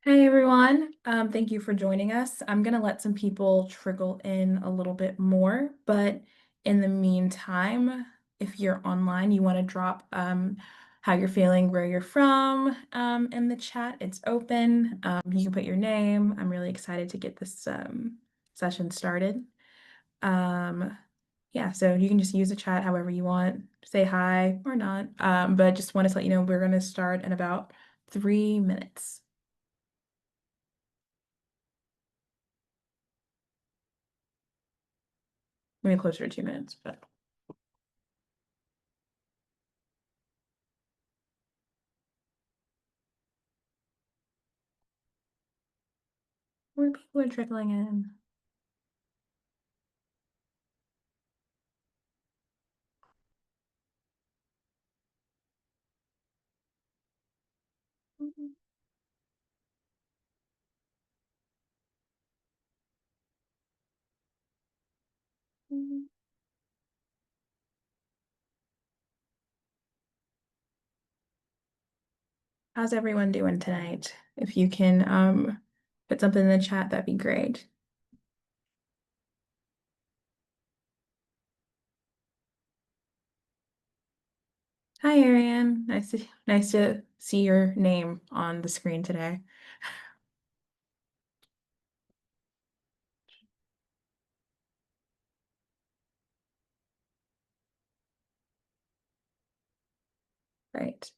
Hey everyone, thank you for joining us. I'm gonna let some people trickle in a little bit more, but in the meantime, if you're online, you want to drop how you're feeling, where you're from in the chat. It's open. You can put your name. I'm really excited to get this session started. Um, yeah, so you can just use the chat however you want, say hi or not. But just wanted to let you know we're gonna start in about 3 minutes. Maybe closer to 2 minutes, but more people are trickling in. Mhm, mhm. How's everyone doing tonight? If you can put something in the chat, that'd be great. Hi, Ariane. Nice to see your name on the screen today. Right.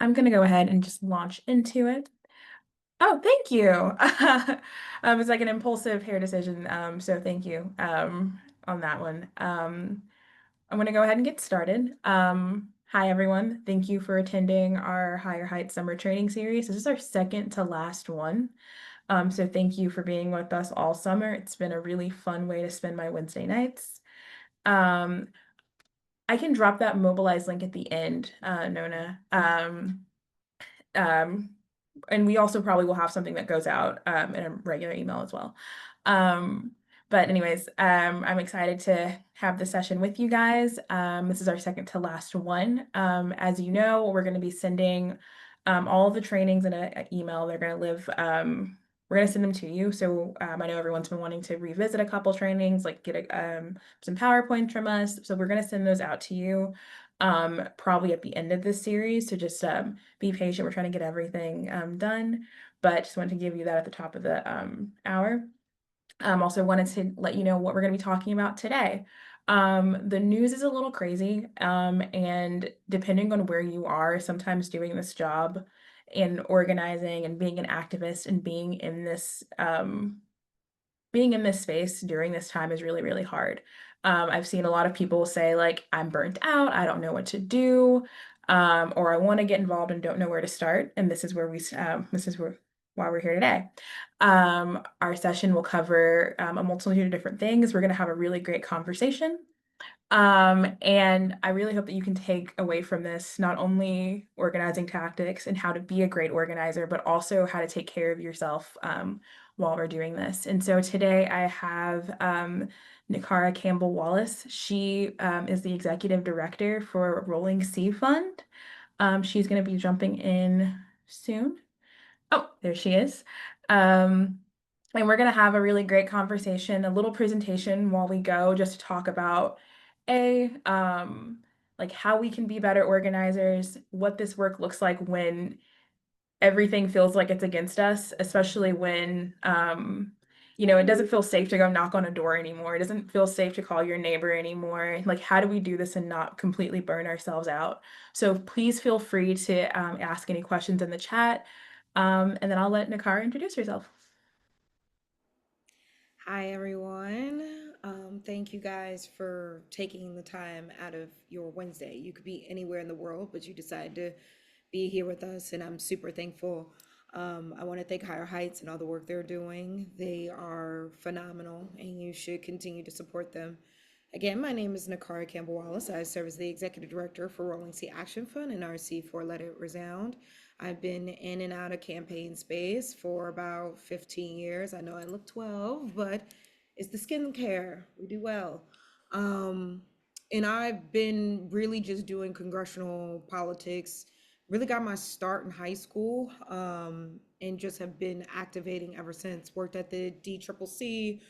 I'm gonna go ahead and just launch into it. Oh, thank you. It's like an impulsive hair decision. So thank you on that one. I'm going to go ahead and get started. Hi, everyone. Thank you for attending our Higher Heights Summer Training Series. This is our second to last one. So thank you for being with us all summer. It's been a really fun way to spend my Wednesday nights. Um, I can drop that Mobilize link at the end, Nona. Um, and we also probably will have something that goes out in a regular email as well. Um, but anyways, I'm excited to have this session with you guys. This is our second to last one. As you know, we're going to be sending all of the trainings in an email. They're going to live. We're going to send them to you. So I know everyone's been wanting to revisit a couple trainings, like get some PowerPoints from us. So we're going to send those out to you probably at the end of this series. So just be patient. We're trying to get everything done, but just wanted to give you that at the top of the hour. Also wanted to let you know what we're going to be talking about today. The news is a little crazy, and depending on where you are, sometimes doing this job and organizing and being an activist and being in this space during this time is really, really hard. I've seen a lot of people say, like, I'm burnt out, I don't know what to do, or I want to get involved and don't know where to start. And this is why we're here today. Our session will cover a multitude of different things. We're going to have a really great conversation. And I really hope that you can take away from this not only organizing tactics and how to be a great organizer, but also how to take care of yourself while we're doing this. And so today I have Niccara Campbell-Wallace. She is the executive director for Rolling Sea Fund. She's going to be jumping in soon. Oh, there she is. Um, and we're going to have a really great conversation, a little presentation while we go, just to talk about like how we can be better organizers, what this work looks like when everything feels like it's against us, especially when it doesn't feel safe to go knock on a door anymore. It doesn't feel safe to call your neighbor anymore. Like, how do we do this and not completely burn ourselves out? So please feel free to ask any questions in the chat. And then I'll let Nakara introduce herself. Hi, everyone. Thank you guys for taking the time out of your Wednesday. You could be anywhere in the world, but you decided to be here with us, and I'm super thankful. I want to thank Higher Heights and all the work they're doing. They are phenomenal, and you should continue to support them. Again, my name is Niccara Campbell-Wallace. I serve as the Executive Director for Rolling Sea Action Fund and RC4 Let It Resound. I've been in and out of campaign space for about 15 years. I know I look 12, but it's the skincare. We do well. Um, and I've been really just doing congressional politics, really got my start in high school, and just have been activating ever since. Worked at the DCCC,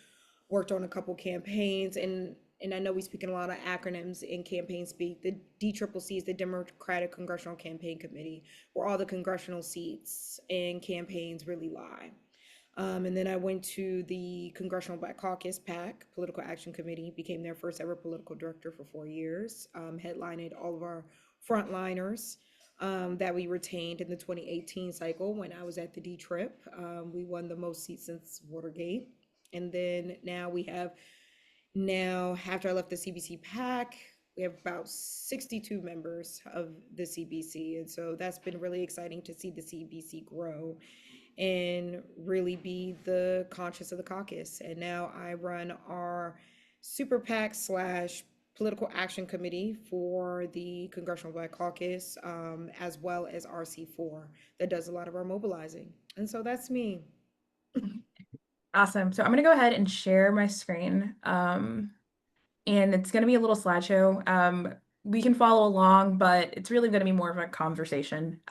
worked on a couple campaigns, and I know we speak in a lot of acronyms in campaign speak. The DCCC is the Democratic Congressional Campaign Committee, where all the congressional seats and campaigns really lie. And then I went to the Congressional Black Caucus PAC, Political Action Committee, became their first ever political director for 4 years, headlined all of our frontliners that we retained in the 2018 cycle when I was at the D Trip. We won the most seats since Watergate. And then now, after I left the CBC PAC, we have about 62 members of the CBC. And so that's been really exciting to see the CBC grow and really be the conscience of the caucus. And now I run our super PAC slash political action committee for the Congressional Black Caucus, as well as RC4 that does a lot of our mobilizing. And so that's me. Awesome. So I'm going to go ahead and share my screen. And it's going to be a little slideshow. We can follow along, but it's really going to be more of a conversation.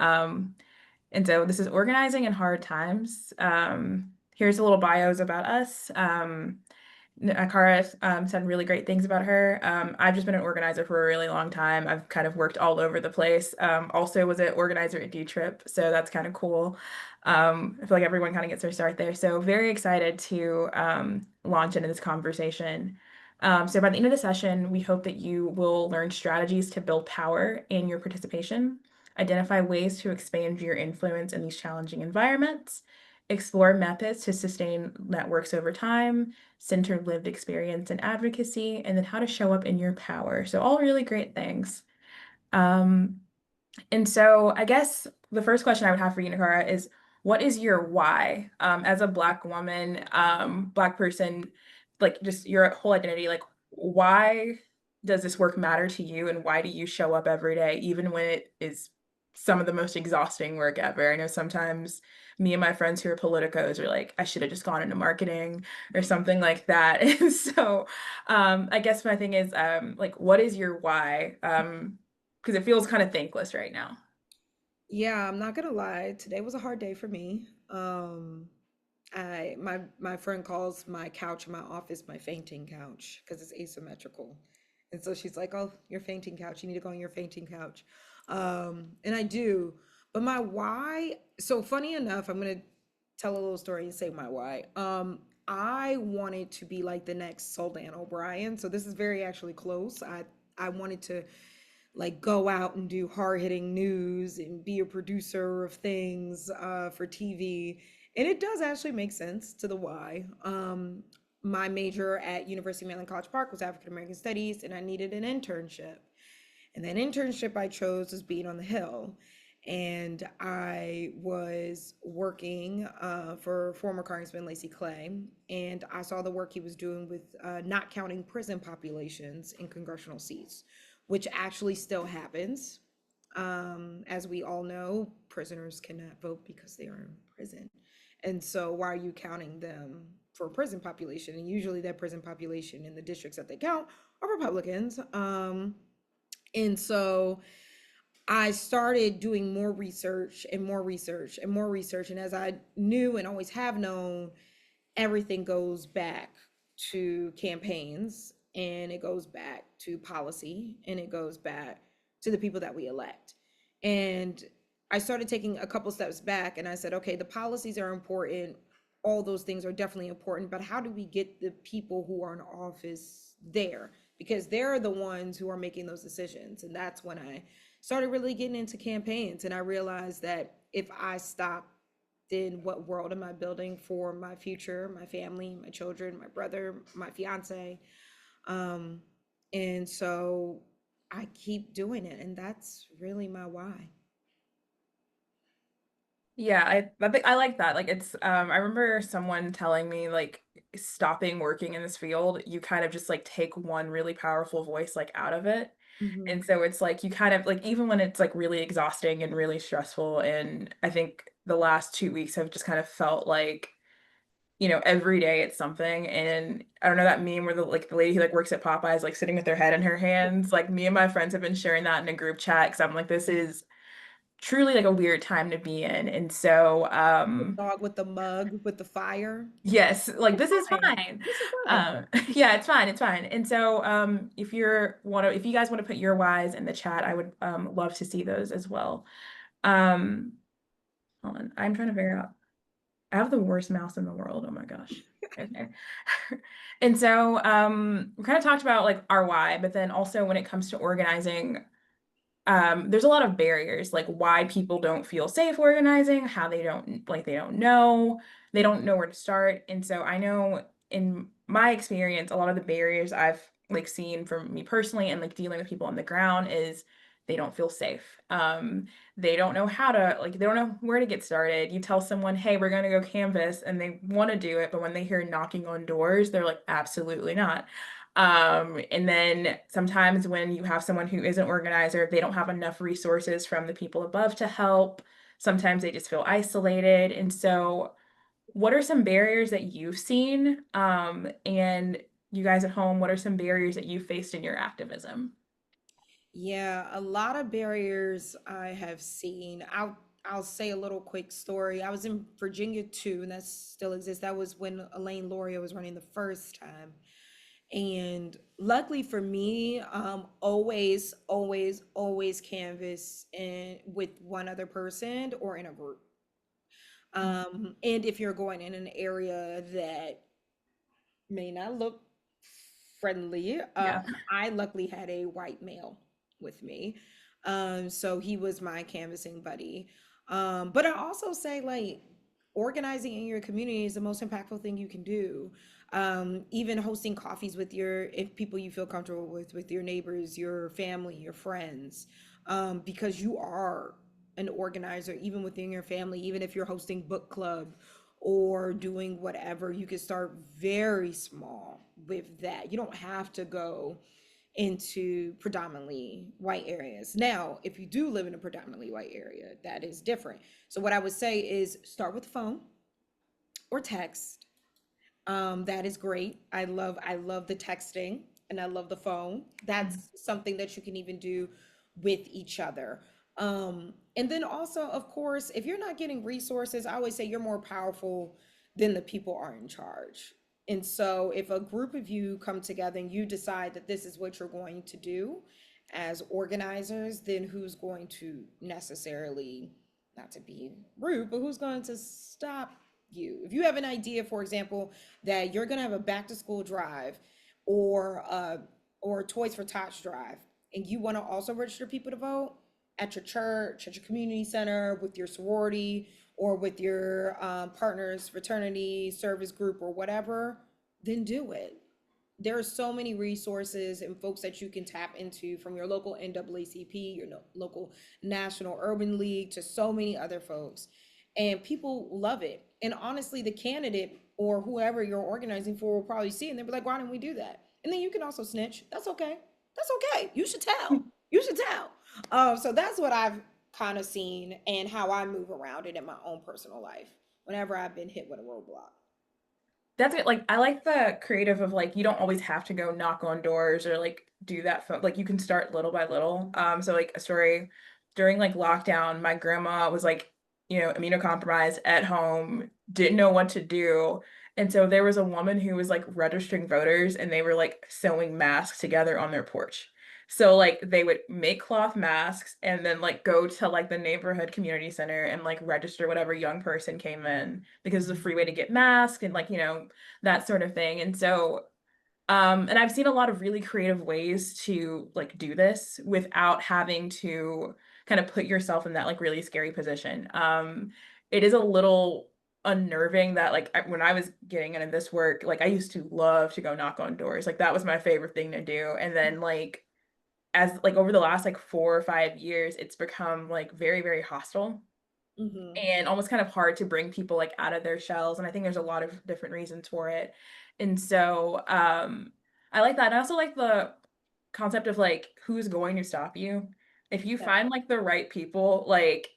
And so this is organizing in hard times. Here's a little bios about us. Niccara said really great things about her. I've just been an organizer for a really long time. I've kind of worked all over the place. Also was an organizer at D-Trip, so that's kind of cool. I feel like everyone kind of gets their start there. So very excited to launch into this conversation. So by the end of the session, we hope that you will learn strategies to build power in your participation, identify ways to expand your influence in these challenging environments, explore methods to sustain networks over time, center lived experience and advocacy, and then how to show up in your power. So all really great things. Um, and so I guess the first question I would have for you, Nakara, is what is your why? As a Black woman, Black person, like just your whole identity, like why does this work matter to you and why do you show up every day, even when it is some of the most exhausting work ever? I know sometimes me and my friends who are politicos are like, I should have just gone into marketing or something like that. And so I guess my thing is like, what is your why? Because it feels kind of thankless right now. Yeah, I'm not gonna lie. Today was a hard day for me. My friend calls my couch in my office my fainting couch because it's asymmetrical. And so she's like, "Oh, your fainting couch. You need to go on your fainting couch." And I do. But my why, so funny enough, I'm gonna tell a little story and say my why. I wanted to be like the next Soldan O'Brien. So this is very actually close. I wanted to like go out and do hard hitting news and be a producer of things for TV. And it does actually make sense to the why. My major at University of Maryland College Park was African American Studies, and I needed an internship. And that internship I chose was being on the Hill. And I was working for former Congressman Lacy Clay, and I saw the work he was doing with not counting prison populations in congressional seats, which actually still happens. As we all know, prisoners cannot vote because they are in prison. And so, why are you counting them for prison population? And usually, that prison population in the districts that they count are Republicans. And so, I started doing more research and more research and more research. And as I knew and always have known, everything goes back to campaigns and it goes back to policy and it goes back to the people that we elect. And I started taking a couple steps back and I said, okay, the policies are important. All those things are definitely important, but how do we get the people who are in office there? Because they're the ones who are making those decisions. And that's when I started really getting into campaigns. And I realized that if I stop, then what world am I building for my future, my family, my children, my brother, my fiance? Um, and so I keep doing it. And that's really my why. Yeah, I think I like that. Like it's I remember someone telling me like stopping working in this field, you kind of just like take one really powerful voice like out of it. Mm-hmm. And so it's like you kind of like even when it's like really exhausting and really stressful and I think the last 2 weeks have just kind of felt like every day it's something. And I don't know that meme where the lady who like works at Popeyes like sitting with her head in her hands. Like me and my friends have been sharing that in a group chat because I'm like, this is truly like a weird time to be in. And so, The dog with the mug with the fire. yes, like It's this is fine. fine. This is fine. Yeah, it's fine, it's fine. And so, if you guys want to put your whys in the chat, I would love to see those as well. Um, hold on, I'm trying to figure out. I have the worst mouse in the world. Oh my gosh. Okay. And so, we kind of talked about like our why, but then also when it comes to organizing, there's a lot of barriers, like why people don't feel safe organizing, how they don't know where to start. And so I know in my experience, a lot of the barriers I've like seen from me personally and like dealing with people on the ground is they don't feel safe. They don't know how to like they don't know where to get started. You tell someone, "Hey, we're going to go canvas," and they want to do it, but when they hear knocking on doors, they're like, "Absolutely not." And then sometimes when you have someone who isn't organizer, they don't have enough resources from the people above to help. Sometimes they just feel isolated. And so, what are some barriers that you've seen? And you guys at home, what are some barriers that you faced in your activism? Yeah, a lot of barriers I have seen. I'll say a little quick story. I was in Virginia too, and that still exists. That was when Elaine Loria was running the first time. And luckily for me, always canvas and with one other person or in a group. And if you're going in an area that may not look friendly. Yeah. I luckily had a white male with me. So he was my canvassing buddy. But I also say like organizing in your community is the most impactful thing you can do. Even hosting coffees with your if people you feel comfortable with your neighbors, your family, your friends, because you are an organizer even within your family, even if you're hosting book club or doing whatever, you can start very small with that. You don't have to go into predominantly white areas. Now, if you do live in a predominantly white area, that is different. So what I would say is start with the phone or text. That is great. I love the texting and I love the phone. That's something that you can even do with each other. And then also, of course, if you're not getting resources, I always say you're more powerful than the people are in charge. And so if a group of you come together and you decide that this is what you're going to do as organizers, then who's going to necessarily, not to be rude, but who's going to stop you? If you have an idea, for example, that you're going to have a back to school drive or Toys for Tots drive, and you want to also register people to vote at your church, at your community center, with your sorority, or with your partner's fraternity, service group, or whatever, then do it. There are so many resources and folks that you can tap into from your local NAACP, your local National Urban League, to so many other folks. And people love it. And honestly, the candidate or whoever you're organizing for will probably see it and they'll be like, why didn't we do that? And then you can also snitch. That's okay. That's okay. You should tell. You should tell. So that's what I've kind of seen and how I move around it in my own personal life whenever I've been hit with a roadblock. That's it. Like I like the creative of like you don't always have to go knock on doors or like do that phone. Like you can start little by little. So like a story during like lockdown, my grandma was like, immunocompromised at home, didn't know what to do. And so there was a woman who was like registering voters and they were like sewing masks together on their porch. So like they would make cloth masks and then like go to like the neighborhood community center and like register whatever young person came in because it's a free way to get masks and like, that sort of thing. And so, and I've seen a lot of really creative ways to like do this without having to kind of put yourself in that like really scary position. It is a little unnerving that like when I was getting into this work, like I used to love to go knock on doors. Like that was my favorite thing to do. And then like as like over the last like 4 or 5 years, it's become like very, very hostile Mm-hmm. and almost kind of hard to bring people like out of their shells. And I think there's a lot of different reasons for it. And so I like that. And I also like the concept of like who's going to stop you. If you Yeah. find like the right people, like,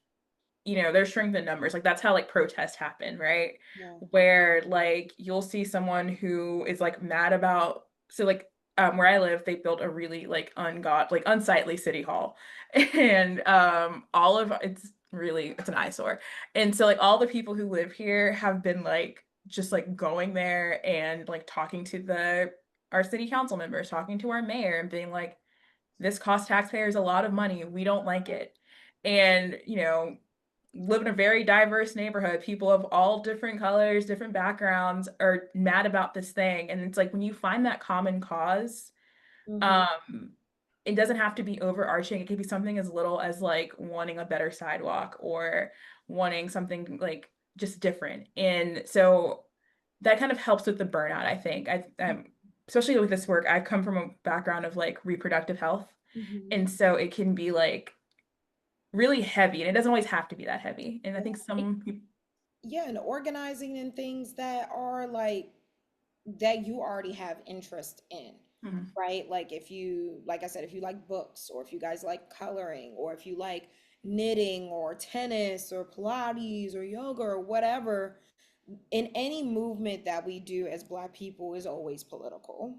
there's strength in numbers. Like that's how like protests happen, right? Yeah. Where like you'll see someone who is like mad about so like where I live, they built a really like like unsightly city hall. And all of it's an eyesore. And so like all the people who live here have been like just like going there and like talking to the our city council members, talking to our mayor and being like, this costs taxpayers a lot of money. We don't like it. And, live in a very diverse neighborhood. People of all different colors, different backgrounds are mad about this thing. And it's like when you find that common cause, Hmm. um, it doesn't have to be overarching. It could be something as little as like wanting a better sidewalk or wanting something like just different. And so that kind of helps with the burnout, I think. Especially with this work, I come from a background of like reproductive health. Hmm. And so it can be like really heavy, and it doesn't always have to be that heavy. And I Yeah. think some people, Yeah, and organizing in things that are like that you already have interest in, Mhm. right? Like if you, like I said, if you like books, or if you guys like coloring, or if you like knitting or tennis or Pilates or yoga or whatever, in any movement that we do as Black people is always political.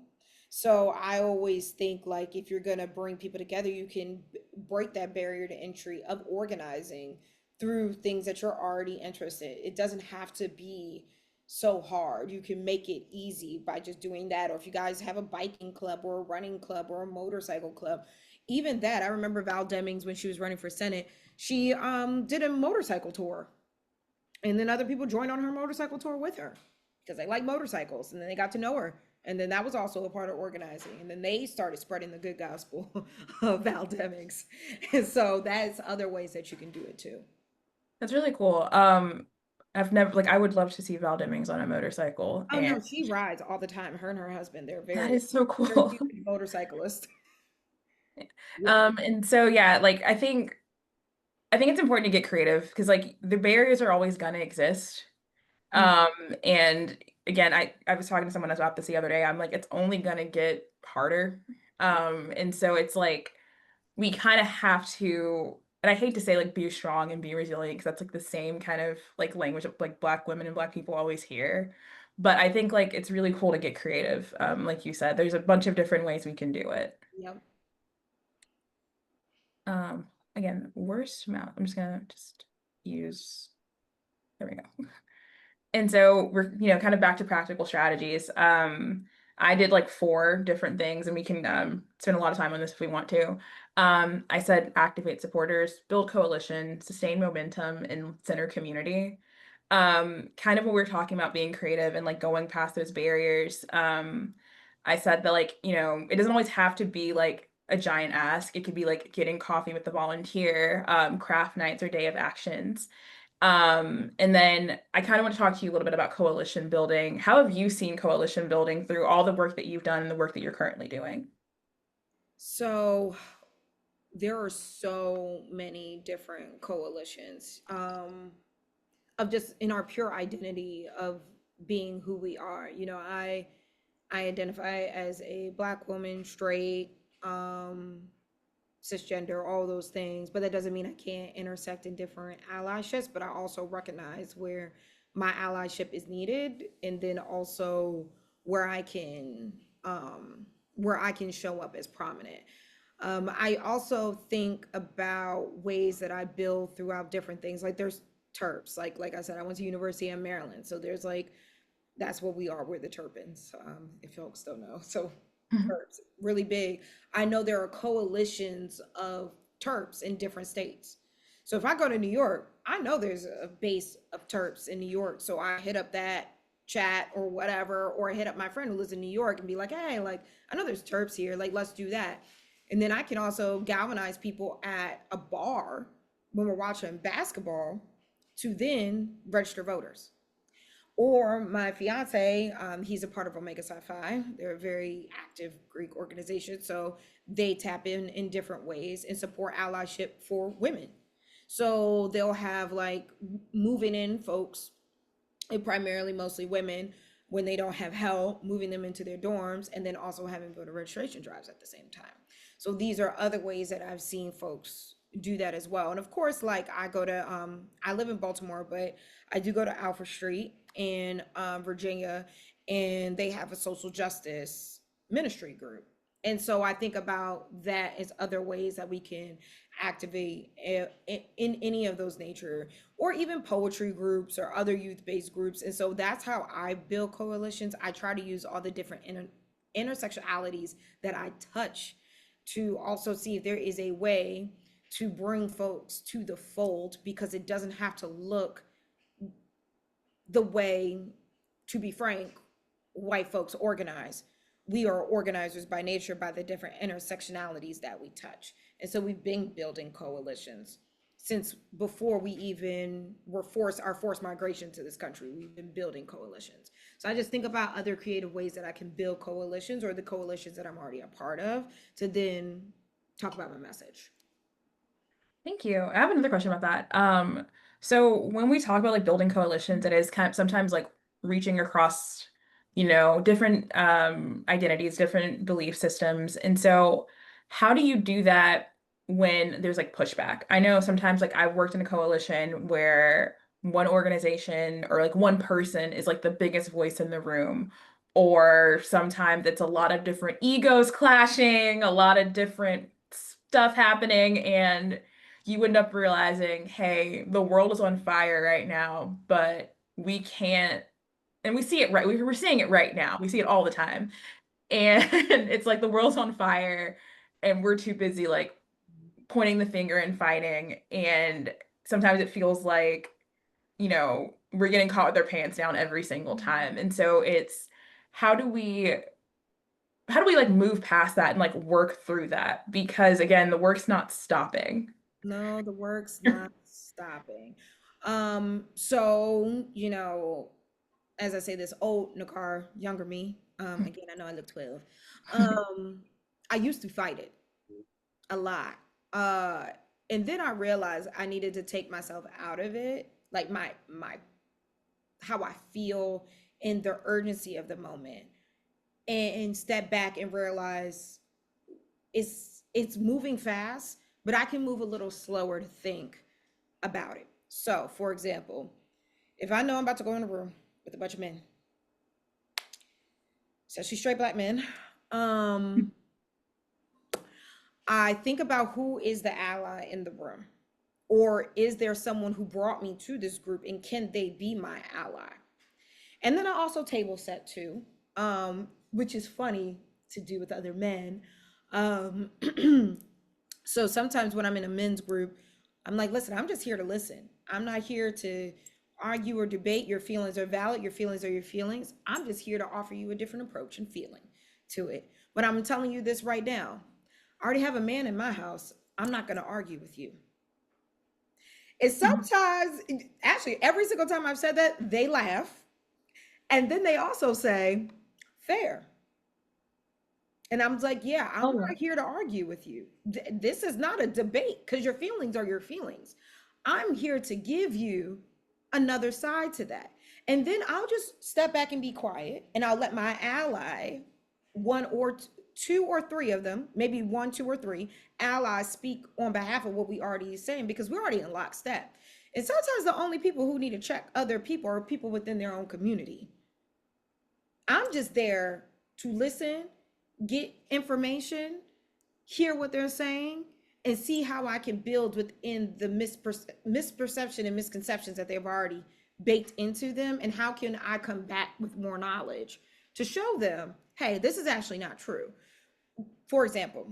So I always think like if you're gonna bring people together, you can break that barrier to entry of organizing through things that you're already interested. It doesn't have to be so hard. You can make it easy by just doing that. Or if you guys have a biking club or a running club or a motorcycle club, even that. I remember Val Demings when she was running for Senate, she did a motorcycle tour, and then other people joined on her motorcycle tour with her because they like motorcycles, and then they got to know her, and then that was also a part of organizing, and then they started spreading the good gospel of Val Demings. And so that's other ways that you can do it too. that's really cool. I've never like I would love to see Val Demings on a motorcycle, Oh and no, she rides all the time. Her and her husband, they're that very, is so very cool. huge motorcyclists. Yeah. And so yeah, like I think it's important to get creative because like the barriers are always gonna exist. Mm. Um, and again, I was talking to someone about this the other day. I'm like, it's only gonna get harder. And so it's like we kind of have to, and I hate to say like be strong and be resilient because that's like the same kind of like language of like Black women and Black people always hear. But I think like it's really cool to get creative. Like you said, there's a bunch of different ways we can do it. Yep. Again, worst amount. I'm just gonna just use, there we go. And so we're, kind of back to practical strategies. I did like four different things, and we can spend a lot of time on this if we want to. I said activate supporters, build coalition, sustain momentum, and center community. Kind of what we are talking about being creative and like going past those barriers. I said that like, it doesn't always have to be like a giant ask. It could be like getting coffee with the volunteer, craft nights or day of actions. And then I kind of want to talk to you a little bit about coalition building. How have you seen coalition building through all the work that you've done and the work that you're currently doing? So there are so many different coalitions, of just in our pure identity of being who we are. I identify as a Black woman, straight, cisgender, all those things, but that doesn't mean I can't intersect in different allyships. But I also recognize where my allyship is needed, and then also where I can where I can show up as prominent. I also think about ways that I build throughout different things. Like there's terps. Like I said, I went to University of Maryland, so there's like that's what we are. We're the Turpins, if folks don't know. So Terps, really big. I know there are coalitions of Terps in different states. So if I go to New York, I know there's a base of Terps in New York. So I hit up that chat or whatever, or I hit up my friend who lives in New York and be like, hey, like, I know there's Terps here. Like, let's do that. And then I can also galvanize people at a bar when we're watching basketball to then register voters. Or my fiance, he's a part of Omega Psi Phi. They're a very active Greek organization. So they tap in different ways and support allyship for women. So they'll have like moving in folks, and primarily mostly women, when they don't have help, moving them into their dorms, and then also having voter registration drives at the same time. So these are other ways that I've seen folks do that as well. And of course, like I live in Baltimore, but I do go to Alfred Street in Virginia, and they have a social justice ministry group. And so I think about that as other ways that we can activate in any of those nature, or even poetry groups or other youth-based groups. And so that's how I build coalitions. I try to use all the different intersectionalities that I touch to also see if there is a way to bring folks to the fold, because it doesn't have to look the way, to be frank, white folks organize. We are organizers by nature, by the different intersectionalities that we touch. And so we've been building coalitions since before we even were our forced migration to this country. We've been building coalitions. So I just think about other creative ways that I can build coalitions, or the coalitions that I'm already a part of, to then talk about my message. Thank you. I have another question about that. So when we talk about like building coalitions, it is kind of sometimes like reaching across, different identities, different belief systems. And so how do you do that when there's like pushback? I know sometimes like I've worked in a coalition where one organization or like one person is like the biggest voice in the room, or sometimes it's a lot of different egos clashing, a lot of different stuff happening, and you end up realizing, hey, the world is on fire right now, but we can't, and we see it right, we're seeing it right now. We see it all the time. And it's like the world's on fire and we're too busy like pointing the finger and fighting. And sometimes it feels like, we're getting caught with our pants down every single time. And so it's how do we how do we like move past that and like work through that? Because again, the work's not stopping. No, the work's not stopping. So, as I say, this old Niccara, younger me, again, I know I look 12. Um, I used to fight it a lot. Uh, and then I realized I needed to take myself out of it, like my how I feel in the urgency of the moment, and step back and realize it's moving fast, but I can move a little slower to think about it. So, for example, if I know I'm about to go in a room with a bunch of men, especially straight black men, um, I think about who is the ally in the room, or is there someone who brought me to this group, and can they be my ally? And then I also table set too, which is funny to do with other men. Um, so sometimes when I'm in a men's group, I'm like, listen, I'm just here to listen. I'm not here to argue or debate. Your feelings are valid. Your feelings are your feelings. I'm just here to offer you a different approach and feeling to it. But I'm telling you this right now. I already have a man in my house. I'm not going to argue with you. And sometimes, actually, every single time I've said that, they laugh. And then they also say, fair. And I'm like, yeah, I'm Oh, not here to argue with you. This is not a debate, because your feelings are your feelings. I'm here to give you another side to that. And then I'll just step back and be quiet, and I'll let my ally, one or two or three of them, maybe one, two, or three allies, speak on behalf of what we already saying, because we're already in lockstep. And sometimes the only people who need to check other people are people within their own community. I'm just there to listen, get information, hear what they're saying, and see how I can build within the misperception and misconceptions that they've already baked into them. And how can I come back with more knowledge to show them, hey, this is actually not true. For example,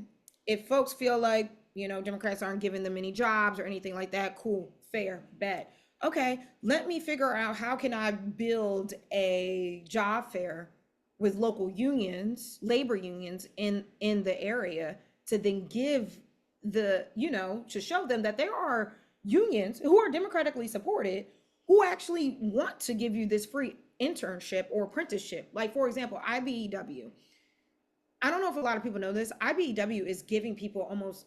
if folks feel like, Democrats aren't giving them any jobs or anything like that, cool, fair, bet. Okay, let me figure out how can I build a job fair with local unions, labor unions in the area, to then give to show them that there are unions who are democratically supported, who actually want to give you this free internship or apprenticeship. Like, for example, IBEW. I don't know if a lot of people know this. IBEW is giving people almost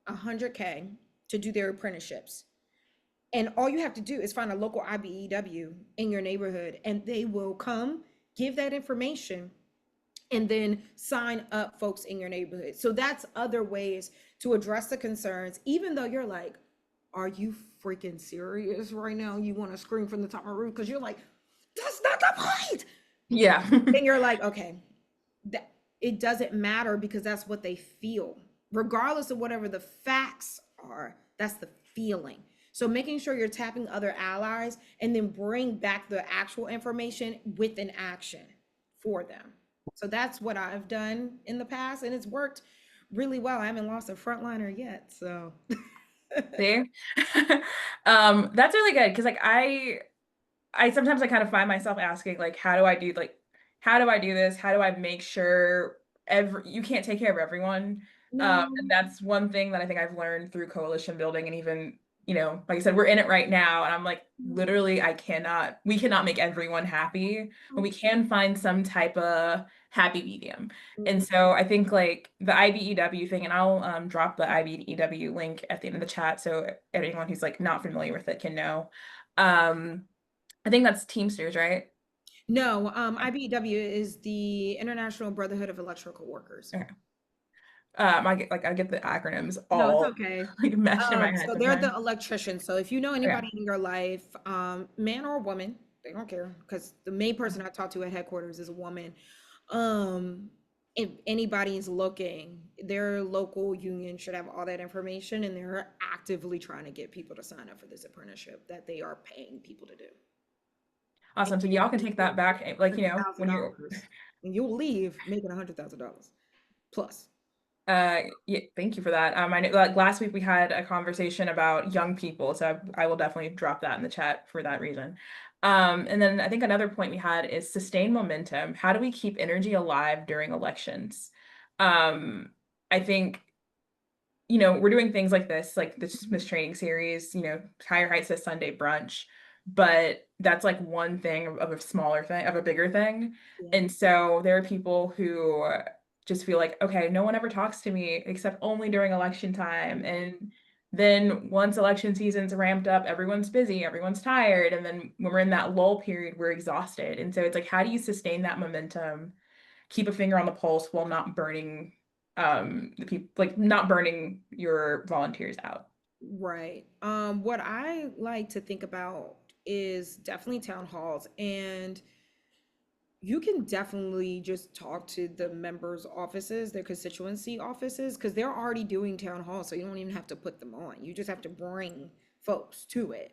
100K to do their apprenticeships. And all you have to do is find a local IBEW in your neighborhood, and they will come give that information and then sign up folks in your neighborhood. So that's other ways to address the concerns, even though you're like, are you freaking serious right now? You want to scream from the top of the roof because you're like, that's not the point. yeah. And you're like, okay, that it doesn't matter because that's what they feel. Regardless of whatever the facts are, that's the feeling. So making sure you're tapping other allies and then bring back the actual information with an action for them. So that's what I've done in the past and it's worked really well. I haven't lost a frontliner yet. So See? That's really good because like I sometimes I kind of find myself asking like how do I do this? How do I make sure every you can't take care of everyone? And no. that's one thing that I think I've learned through coalition building and even, like I said, we're in it right now and I'm like literally we cannot make everyone happy, but we can find some type of happy medium. And Mhm. so I think like the IBEW thing, and I'll drop the IBEW link at the end of the chat so anyone who's like not familiar with it can know. Um, I think that's Teamsters, right? No, IBEW is the International Brotherhood of Electrical Workers. Okay. I get the acronyms No, it's all okay. like meshed in my head So they're the sometimes. electricians. So if you know Okay. anybody in your life, man or woman, they don't care because the main person I talk to at headquarters is a woman. Um, if anybody is looking, their local union should have all that information, and they're actively trying to get people to sign up for this apprenticeship that they are paying people to do. And Awesome. So y'all can take that back, like, thousand when you're dollars, and you'll leave making $100,000 plus. yeah, thank you for that. I know like last week we had a conversation about young people, so I will definitely drop that in the chat for that reason. And then I think another point we had is sustain momentum. How do we keep energy alive during elections? Um, I think we're doing things like this training series, Higher Heights this Sunday brunch, but that's like one thing of a smaller thing, of a bigger thing. Yeah. And so there are people who just feel like, okay, no one ever talks to me except only during election time. And then once election season's ramped up, everyone's busy, everyone's tired. And then when we're in that lull period, we're exhausted. And so it's like, how do you sustain that momentum, keep a finger on the pulse while not burning the people, like not burning your volunteers out? Right. What I like to think about is definitely town halls, and you can definitely just talk to the members' offices, their constituency offices, because they're already doing town halls, so you don't even have to put them on. You just have to bring folks to it.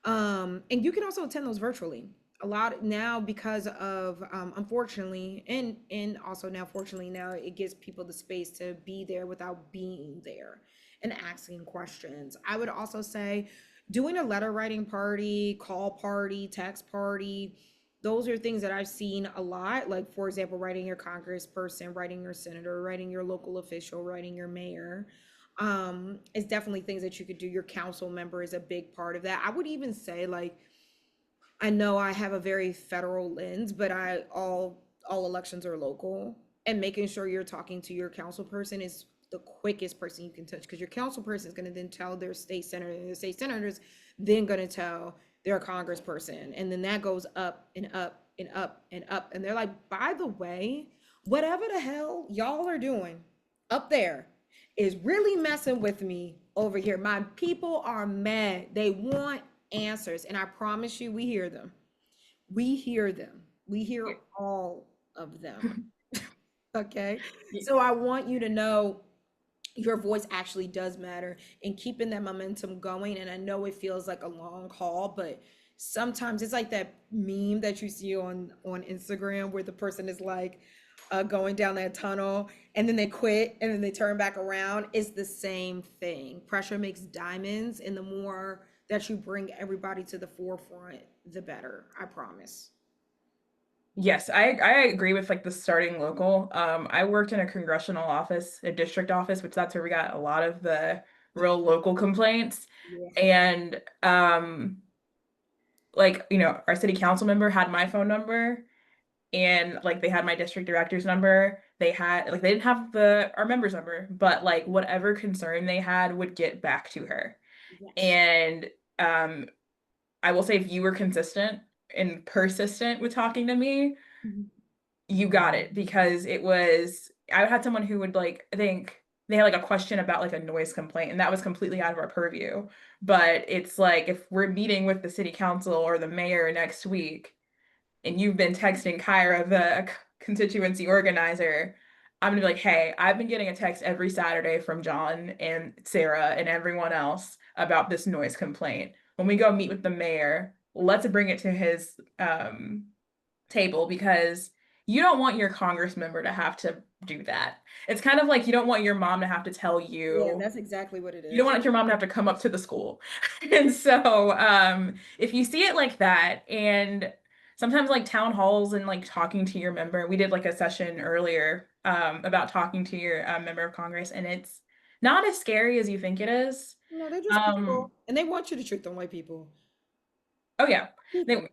And you can also attend those virtually. A lot now because of unfortunately, and also now fortunately now it gives people the space to be there without being there and asking questions. I would also say doing a letter writing party, call party, text party, those are things that I've seen a lot. Like, for example, writing your congressperson, writing your senator, writing your local official, writing your mayor. It's definitely things that you could do. Your council member is a big part of that. I would even say, like, I know I have a very federal lens, but all elections are local, and making sure you're talking to your council person is the quickest person you can touch because your council person is going to then tell their state senator, and the state senators then going to tell their congressperson, and then that goes up and up and up and up, and they're like, by the way, whatever the hell y'all are doing up there is really messing with me over here. My people are mad. They want answers. And I promise you, we hear them. We hear them. We hear all of them. Okay. So I want you to know your voice actually does matter and keeping that momentum going. And I know it feels like a long haul, but sometimes it's like that meme that you see on Instagram where the person is like going down that tunnel and then they quit and then they turn back around. It's the same thing. Pressure makes diamonds, and the more that you bring everybody to the forefront, the better. I promise. Yes, I agree with like the starting local. I worked in a congressional office, a district office, which that's where we got a lot of the real local complaints. Yeah. And like, our city council member had my phone number and like they had my district director's number. They didn't have the our member's number, but like whatever concern they had would get back to her. Yes. And um I will say if you were consistent and persistent with talking to me, Mhm. you got it because I had someone who would like I think they had like a question about like a noise complaint and that was completely out of our purview. But it's like if we're meeting with the city council or the mayor next week and you've been texting Kyra, the constituency organizer, I'm gonna be like, hey, I've been getting a text every Saturday from John and Sarah and everyone else about this noise complaint. When we go meet with the mayor, let's bring it to his table because you don't want your congress member to have to do that. It's kind of like you don't want your mom to have to tell Yeah, you, that's exactly what it you don't is. want your mom to have to come up to the school. And so if you see it like that, and sometimes like town halls and like talking to your member, we did like a session earlier about talking to your member of Congress, and it's not as scary as you think it is. No, they're just people, Um, and they want you to treat them like people. oh yeah. People. They,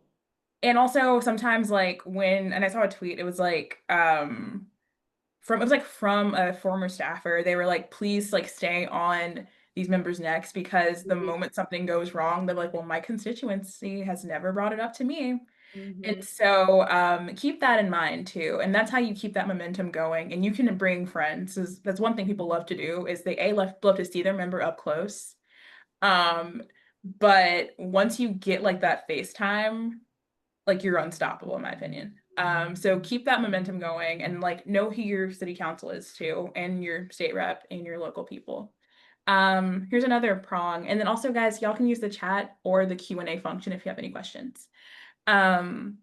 and also sometimes like when, and I saw a tweet, it was like from, it was like from a former staffer. They were like, please like stay on these members' necks because the Mhm, moment something goes wrong, they're like, well, my constituency has never brought it up to me. And mhm, so keep that in mind too. And that's how you keep that momentum going. And you can bring friends. That's one thing people love to do is they love to see their member up close. Um, but once you get like that FaceTime, like you're unstoppable in my opinion. So keep that momentum going and like know who your city council is too, and your state rep and your local people. Here's another prong. And then also guys, y'all can use the chat or the Q&A function if you have any questions. Um,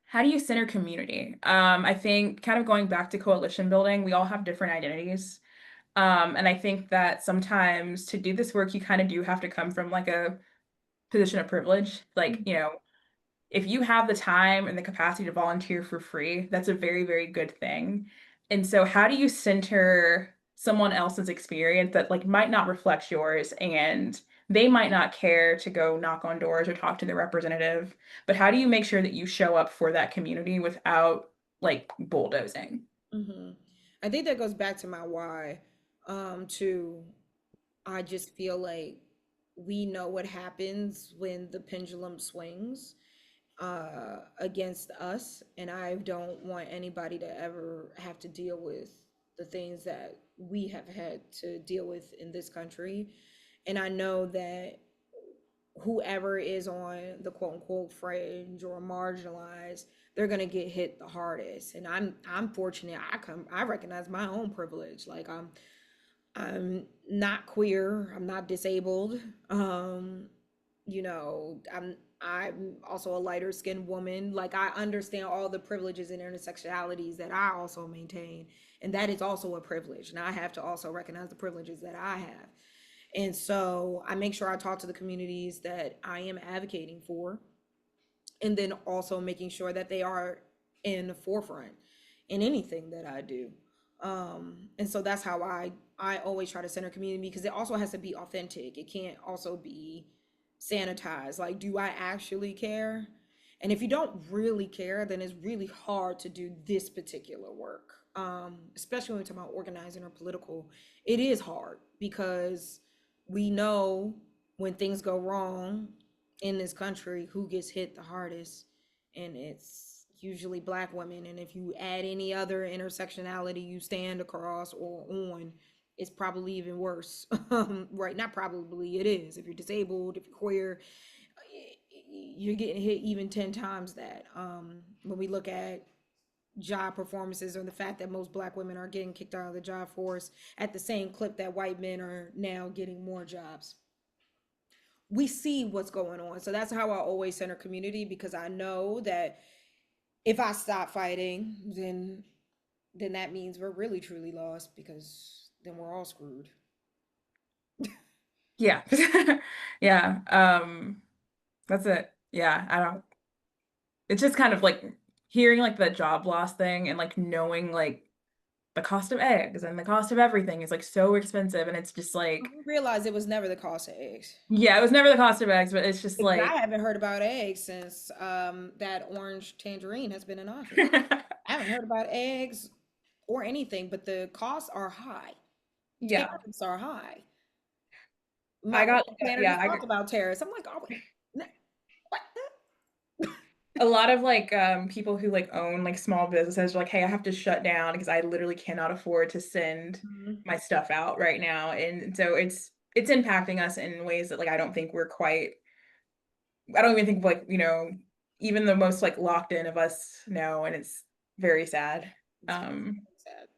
how do you center community? I think kind of going back to coalition building, we all have different identities. And I think that sometimes to do this work, you kind of do have to come from like a position of privilege. Like, mhm, you know, if you have the time and the capacity to volunteer for free, that's a very, very good thing. And so how do you center someone else's experience that like might not reflect yours and they might not care to go knock on doors or talk to the representative, but how do you make sure that you show up for that community without like bulldozing? mhm. I think that goes back to my why. To I just feel like we know what happens when the pendulum swings against us, and I don't want anybody to ever have to deal with the things that we have had to deal with in this country. And I know that whoever is on the quote unquote fringe or marginalized, they're gonna get hit the hardest. And I'm fortunate. I recognize my own privilege. Like I'm not queer. I'm not disabled. I'm also a lighter skinned woman. Like I understand all the privileges and intersectionalities that I also maintain. And that is also a privilege. And I have to also recognize the privileges that I have. And so I make sure I talk to the communities that I am advocating for, and then also making sure that they are in the forefront in anything that I do. And so that's how I always try to center community, because it also has to be authentic. It can't also be sanitized. Like, do I actually care? And if you don't really care, then it's really hard to do this particular work. Especially when we're talking about organizing or political, it is hard because we know when things go wrong in this country who gets hit the hardest, and it's usually black women. And if you add any other intersectionality you stand across or on, it's probably even worse. Right, not probably, it is. If you're disabled, if you're queer, you're getting hit even 10 times that. When we look at job performances, or the fact that most black women are getting kicked out of the job force at the same clip that white men are now getting more jobs, we see what's going on. So that's how I always center community, because I know that if I stop fighting, then that means we're really truly lost, because then we're all screwed. Yeah. Yeah. That's it. Yeah. I don't, it's just kind of like hearing like the job loss thing and like knowing like the cost of eggs and the cost of everything is like so expensive and it's just I like didn't realize it was never the cost of eggs. yeah, it was never the cost of eggs, but it's just Because I like haven't heard about eggs since that orange tangerine has been in office. I haven't heard about eggs or anything, but the costs are high. yeah. Tariffs are high. I One got planner yeah, just I got talked about tariffs. I'm like, oh, what? a lot of like people who like own like small businesses are like, hey, I have to shut down because I literally cannot afford to send Mhm. my stuff out right now. And so it's impacting us in ways that like I don't think we're quite I don't even think like, you know, even the most like locked in of us know, and it's very sad. It's Um sad.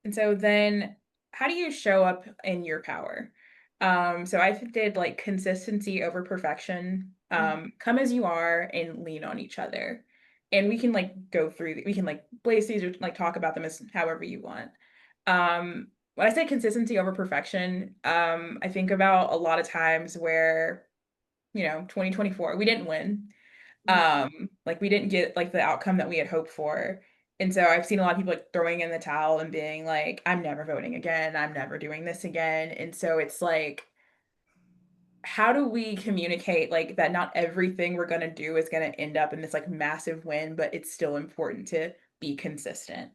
And so then how do you show up in your power? So I did like consistency over perfection. Mhm. Come as you are and lean on each other. And we can like go through, we can like blaze these or like talk about them as however you want. When I say consistency over perfection, I think about a lot of times where, 2024, we didn't win. Right. Like we didn't get like the outcome that we had hoped for. And so I've seen a lot of people like throwing in the towel and being like, I'm never voting again. I'm never doing this again. And so it's like, how do we communicate like that not everything we're going to do is going to end up in this like massive win, but it's still important to be consistent.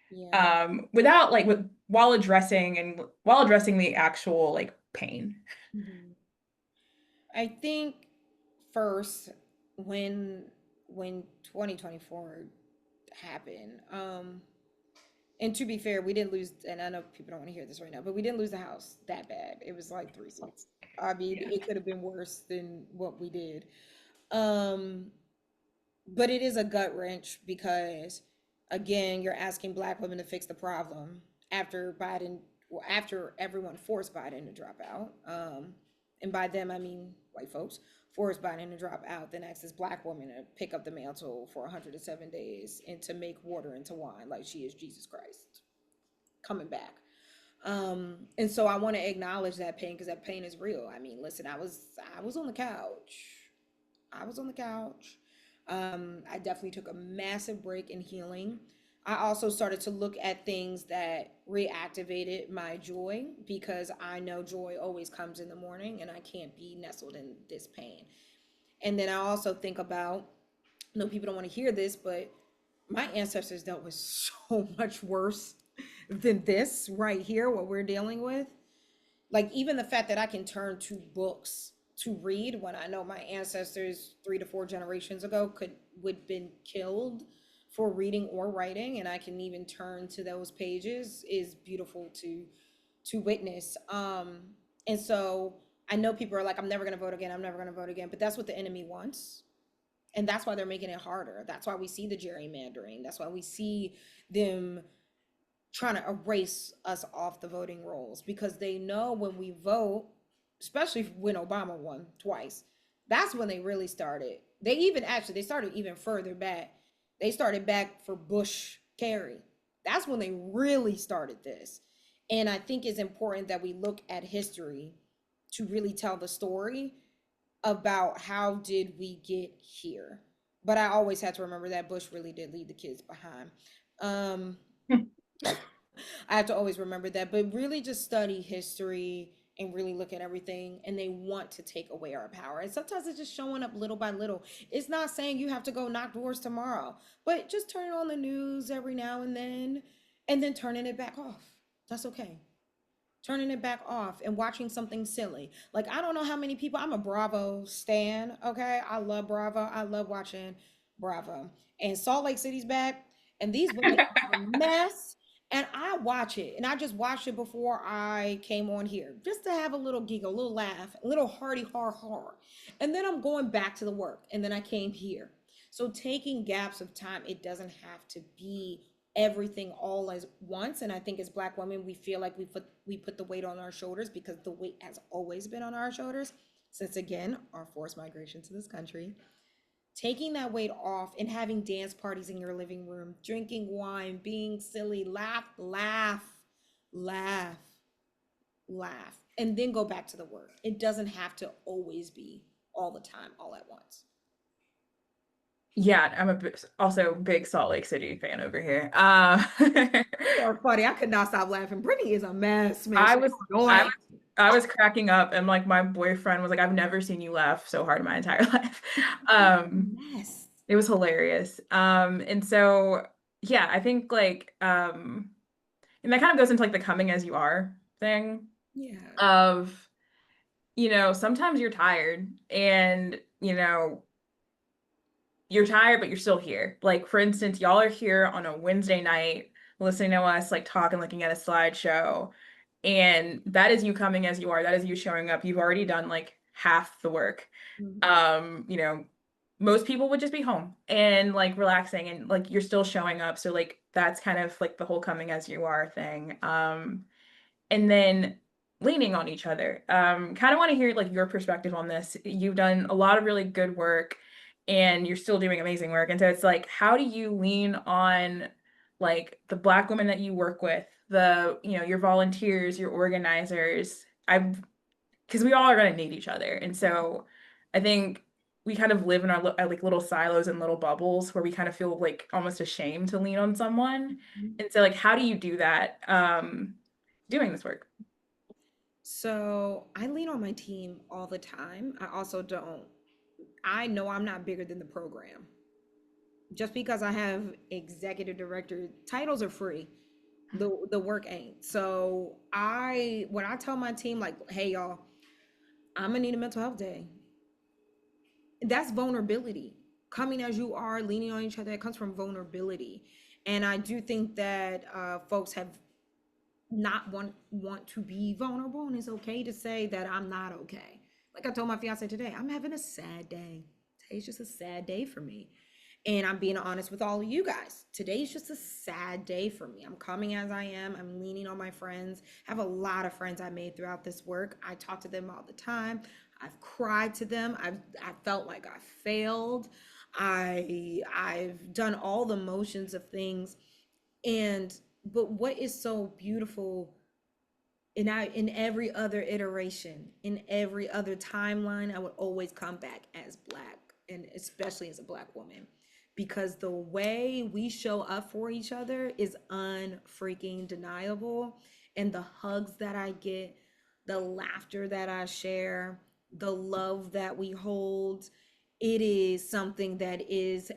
Yeah. Without like while addressing the actual like pain. Mhm. I think first when when 2024 happened, and to be fair, we didn't lose, and I know people don't want to hear this right now, but we didn't lose the house that bad. It was like three seats. I mean, Yeah. it could have been worse than what we did. Um, but it is a gut wrench because, again, you're asking Black women to fix the problem after Biden, well, after everyone forced Biden to drop out. And by them, I mean white folks forced Biden to drop out, then asks this Black woman to pick up the mantle for 107 days and to make water into wine like she is Jesus Christ coming back. And so I want to acknowledge that pain because that pain is real. I mean, listen, I was on the couch. I was on the couch. I definitely took a massive break in healing. I also started to look at things that reactivated my joy because I know joy always comes in the morning and I can't be nestled in this pain. And then I also think about, I know people don't want to hear this, but my ancestors dealt with so much worse than this right here, what we're dealing with. Like even the fact that I can turn to books to read when I know my ancestors 3 to 4 generations ago could would been killed for reading or writing, and I can even turn to those pages is beautiful to witness. And so I know people are like, I'm never gonna vote again, I'm never gonna vote again, but that's what the enemy wants. And that's why they're making it harder. That's why we see the gerrymandering. That's why we see them trying to erase us off the voting rolls because they know when we vote, especially when Obama won twice, that's when they really started. They started even further back. They started back for Bush Kerry. That's when they really started this. And I think it's important that we look at history to really tell the story about how did we get here. But I always had to remember that Bush really did leave the kids behind. Um, I have to always remember that, but really just study history and really look at everything. And they want to take away our power. And sometimes it's just showing up little by little. It's not saying you have to go knock doors tomorrow, but just turning on the news every now and then turning it back off. That's okay. Turning it back off and watching something silly. Like I don't know how many people. I'm a Bravo stan. Okay, I love Bravo. I love watching Bravo. And Salt Lake City's back, and these women are a mess. And I watch it, and I just watched it before I came on here, just to have a little giggle, a little laugh, a little hearty har har. And then I'm going back to the work, and then I came here. So taking gaps of time, it doesn't have to be everything all as once. And I think as Black women, we feel like we put the weight on our shoulders because the weight has always been on our shoulders since, again, our forced migration to this country. Taking that weight off and having dance parties in your living room, drinking wine, being silly, laugh, laugh, laugh, laugh, and then go back to the work. It doesn't have to always be all the time, all at once. Yeah, I'm also big Salt Lake City fan over here. You are funny. I could not stop laughing. Brittany is a mess, man. I She's was I annoying. was I was cracking up and like my boyfriend was like, I've never seen you laugh so hard in my entire life. Mess. It was hilarious. And so yeah, I think like and that kind of goes into like the coming as you are thing Yeah. of, sometimes you're tired and, you're tired, but you're still here. Like, for instance, y'all are here on a Wednesday night listening to us, like, talk and looking at a slideshow. And that is you coming as you are. That is you showing up. You've already done like half the work. Mhm. Um, you know, most people would just be home and like relaxing and like you're still showing up. So like that's kind of like the whole coming as you are thing. And then leaning on each other. Kind of want to hear like your perspective on this. You've done a lot of really good work and you're still doing amazing work. And so it's like, how do you lean on like the Black women that you work with, the, you know, your volunteers, your organizers? I've because we all are going to need each other. And so I think we kind of live in our like little silos and little bubbles where we kind of feel like almost ashamed to lean on someone. And so like how do you do that doing this work? So I lean on my team all the time. I also don't. I know I'm not bigger than the program. Just because I have executive director titles are free. The work ain't. So I when I tell my team like, hey y'all, I'm gonna need a mental health day. That's vulnerability. Coming as you are, leaning on each other, it comes from vulnerability. And I do think that folks have not want to be vulnerable, and it's okay to say that I'm not okay. Like I told my fiance today, I'm having a sad day. Today's just a sad day for me. And I'm being honest with all of you guys. Today's just a sad day for me. I'm coming as I am. I'm leaning on my friends. I have a lot of friends I made throughout this work. I talk to them all the time. I've cried to them. I felt like I failed. I've done all the motions of things. And but what is so beautiful in every other iteration, in every other timeline, I would always come back as Black, and especially as a Black woman, because the way we show up for each other is unfreaking deniable. And the hugs that I get, the laughter that I share, the love that we hold, it is something that is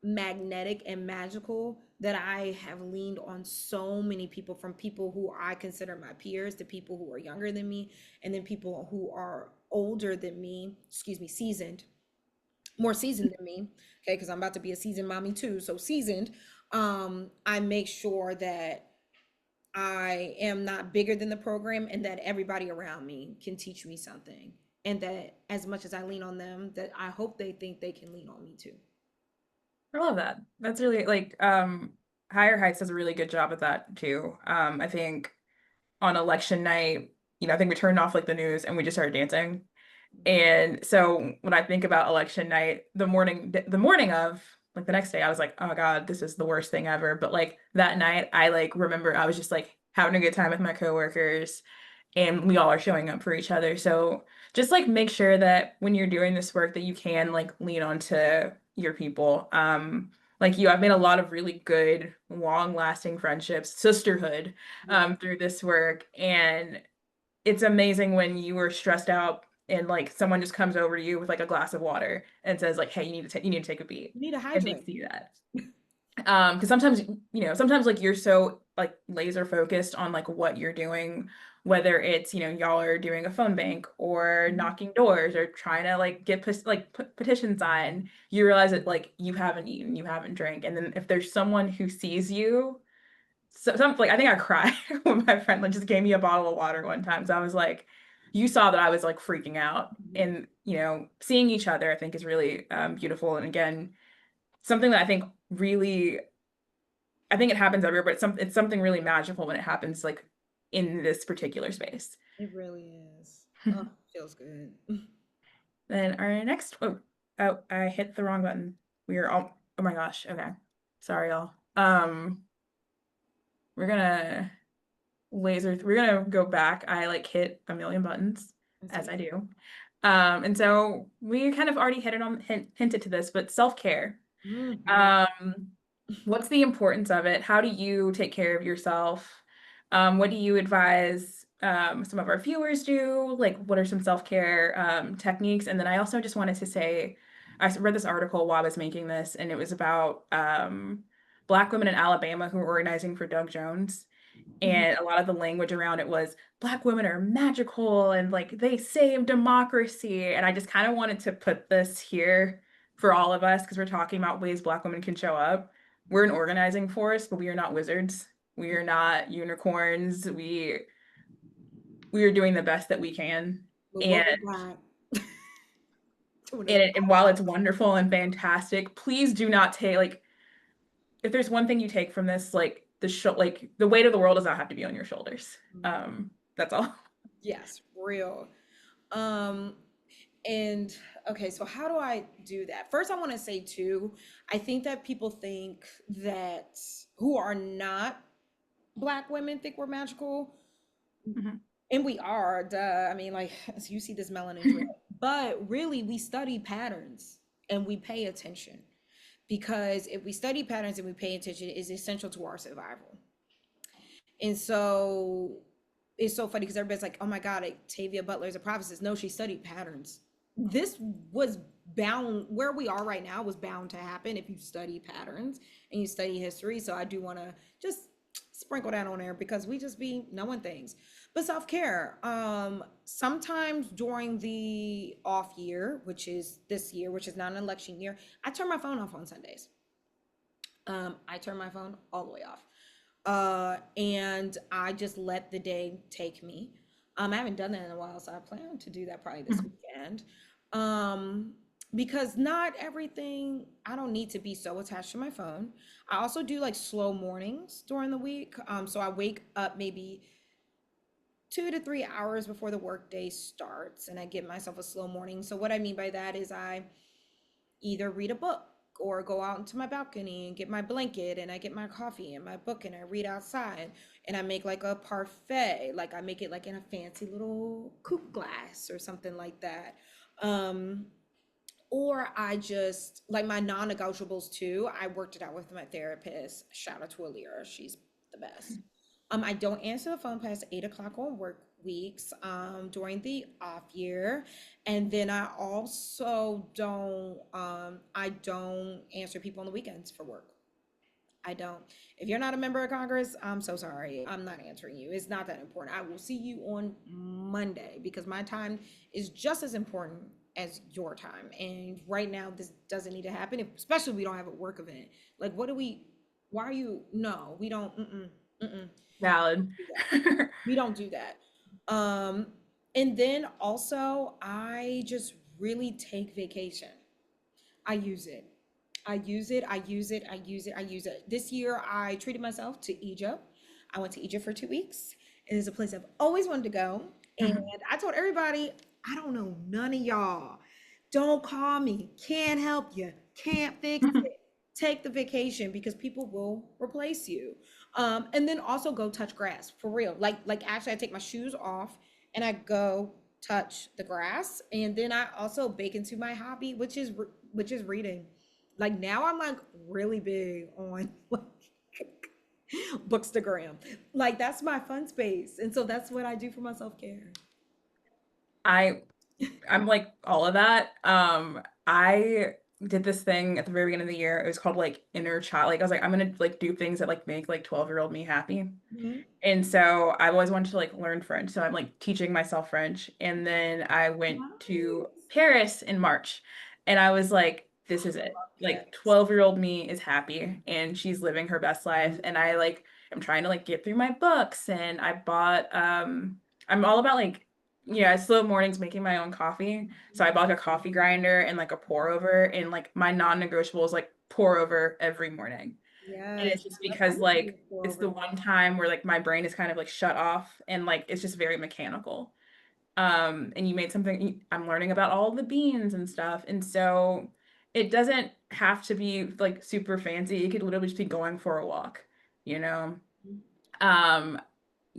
magnetic and magical, that I have leaned on so many people, from people who I consider my peers to people who are younger than me, and then people who are older than me, excuse me, seasoned, more seasoned than me. Okay, because I'm about to be a seasoned mommy too. So seasoned. I make sure that I am not bigger than the program, and that everybody around me can teach me something. And that as much as I lean on them, that I hope they think they can lean on me too. I love that. That's really like Higher Heights does a really good job at that too. I think on election night, you know, I think we turned off like the news and we just started dancing. And so when I think about election night, the morning of like the next day, I was like, oh God, this is the worst thing ever. But like that night, I like remember I was just like having a good time with my coworkers and we all are showing up for each other. So just like make sure that when you're doing this work that you can like lean onto your people. Like you, I've made a lot of really good, long-lasting friendships, sisterhood, through this work. And it's amazing when you were stressed out and like someone just comes over to you with like a glass of water and says like, "Hey, you need to take a beat," You need to and they hydrate. see that. Because sometimes sometimes like you're so like laser focused on like what you're doing, whether it's y'all are doing a phone bank or knocking doors or trying to like get petitions signed, you realize that like you haven't eaten, you haven't drank, and then if there's someone who sees you so some like I think I cried when my friend like just gave me a bottle of water one time. So I was like, you saw that I was like freaking out. And seeing each other I think is really beautiful. And again, something that I think it happens everywhere, but it's something really magical when it happens like in this particular space. It really is. Oh, feels good. Then our next oh, I hit the wrong button. We are all oh my gosh, okay. Sorry y'all. We're gonna we're gonna go back. I like hit a million buttons That's as I okay. do. And so we kind of already hinted to this, but self-care. Hmm. Um, what's the importance of it? How do you take care of yourself? What do you advise some of our viewers do? Like, what are some self-care techniques? And then I also just wanted to say, read this article while I was making this, and it was about Black women in Alabama who are organizing for Doug Jones. Hmm. And a lot of the language around it was Black women are magical and like they save democracy. And I just kind of wanted to put this here for all of us because we're talking about ways Black women can show up. We're an organizing force, but we are not wizards. We are not unicorns. We are doing the best that we can. But what And we got. Doing And, it. and while it's wonderful and fantastic, please do not take like if there's one thing you take from this, like like the weight of the world does not have to be on your shoulders. Mhm. That's all. Yes, real. Um, and okay, so how do I do that? First, I want to say too, I think that people think that who are not Black women think we're magical, Mhm. and we are, duh. I mean, like, so you see this melanin drip, but really, we study patterns and we pay attention because if we study patterns and we pay attention, it's essential to our survival. And so it's so funny because everybody's like, oh my God, Octavia Butler is a prophetess. No, she studied patterns. This was bound, where we are right now was bound to happen if you study patterns and you study history. So I do want to just sprinkle that on there because we just be knowing things. But self-care, sometimes during the off year, which is this year, which is not an election year, I turn my phone off on Sundays. I turn my phone all the way off. And I just let the day take me. I haven't done that in a while, so I plan to do that probably this weekend. Um, because not everything, I don't need to be so attached to my phone. I also do like slow mornings during the week. So I wake up maybe 2 to 3 hours before the workday starts and I give myself a slow morning. So what I mean by that is I either read a book or go out into my balcony and get my blanket and I get my coffee and my book and I read outside and I make like a parfait, like I make it like in a fancy little coupe glass or something like that. Um, or I just like my non-negotiables too. I worked it out with my therapist. Shout out to Alira, she's the best. I don't answer the phone past 8 o'clock on work weeks during the off year, and then I don't answer people on the weekends for work. I don't. If you're not a member of Congress, I'm so sorry. I'm not answering you. It's not that important. I will see you on Monday because my time is just as important as your time. And right now, this doesn't need to happen, especially if we don't have a work event. Like, what do we, why are you, no, we don't, mm-mm, Valid. do that. We don't do that. Um, and then also, I just really take vacation. I use it. I use it. I use it. I use it. I use it. This year, I treated myself to Egypt. I went to Egypt for 2 weeks. It is a place I've always wanted to go. And Mhm. I told everybody, I don't know none of y'all. Don't call me. Can't help you. Can't fix it. Take the vacation because people will replace you. And then also go touch grass for real. Like actually, I take my shoes off and I go touch the grass. And then I also bake into my hobby, which is reading. Like now I'm like really big on like bookstagram. Like that's my fun space. And so that's what I do for my self-care. I I'm like all of that. I did this thing at the very beginning of the year. It was called like inner child. Like I was like, I'm gonna like do things that like make like 12-year-old me happy. Mhm. And so I've always wanted to like learn French. So I'm like teaching myself French. And then I went to Nice. Paris in March. And I was like, this is it. Love Like Paris. 12-year-old me is happy and she's living her best life. And I like I'm trying to like get through my books and I bought I'm all about like slow mornings making my own coffee. So I bought like a coffee grinder and like a pour over and like my non-negotiable is like pour over every morning. And Yes. it's just I because used to be a like pour it's the over. one time where like my brain is kind of like shut off and like it's just very mechanical. And you made something I'm learning about all the beans and stuff. And so it doesn't have to be like super fancy. It could literally just be going for a walk, you know? Um,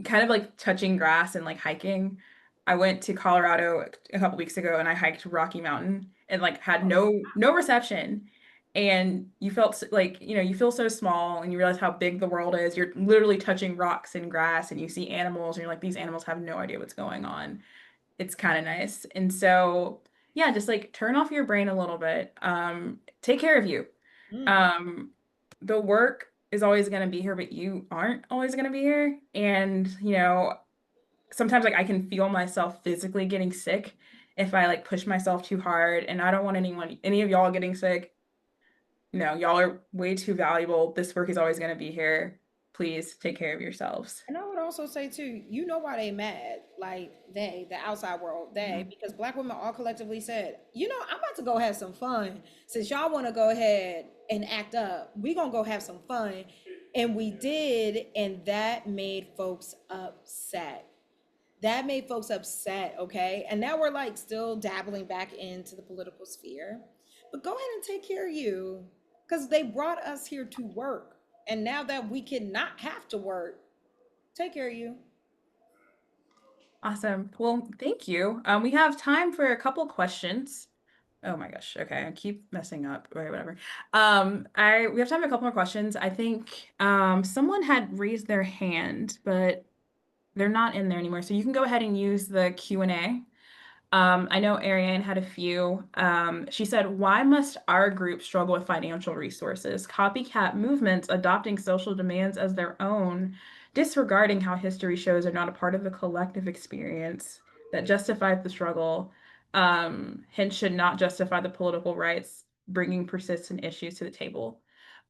Kind of like touching grass and like hiking. I went to Colorado a couple weeks ago and I hiked Rocky Mountain and like had Oh, no reception. And you felt like, you feel so small and you realize how big the world is. You're literally touching rocks and grass and you see animals and you're like, these animals have no idea what's going on. It's kind of nice. And so, yeah, just like turn off your brain a little bit. Take care of you. mm. Um, the work is always going to be here, but you aren't always going to be here. And, sometimes like I can feel myself physically getting sick if I like push myself too hard. And I don't want any of y'all getting sick. No, y'all are way too valuable. This work is always going to be here. Please take care of yourselves. And I would also say too, you know why they mad? Like they, the outside world, they, Mhm. because black women all collectively said, you know, I'm about to go have some fun. Since y'all want to go ahead and act up, we gonna go have some fun. And we did, and that made folks upset. That made folks upset, okay? And now we're like still dabbling back into the political sphere. But go ahead and take care of you. Because they brought us here to work. And now that we cannot have to work, take care of you. Awesome. Well, thank you. We have time for a couple questions. Oh my gosh. Okay, I keep messing up. Or whatever. I we have time for a couple more questions. I think someone had raised their hand, but they're not in there anymore. So you can go ahead and use the Q&A. I know Ariane had a few. She said, "Why must our group struggle with financial resources? Copycat movements adopting social demands as their own, disregarding how history shows are not a part of the collective experience that justifies the struggle, hence should not justify the political rights, bringing persistent issues to the table."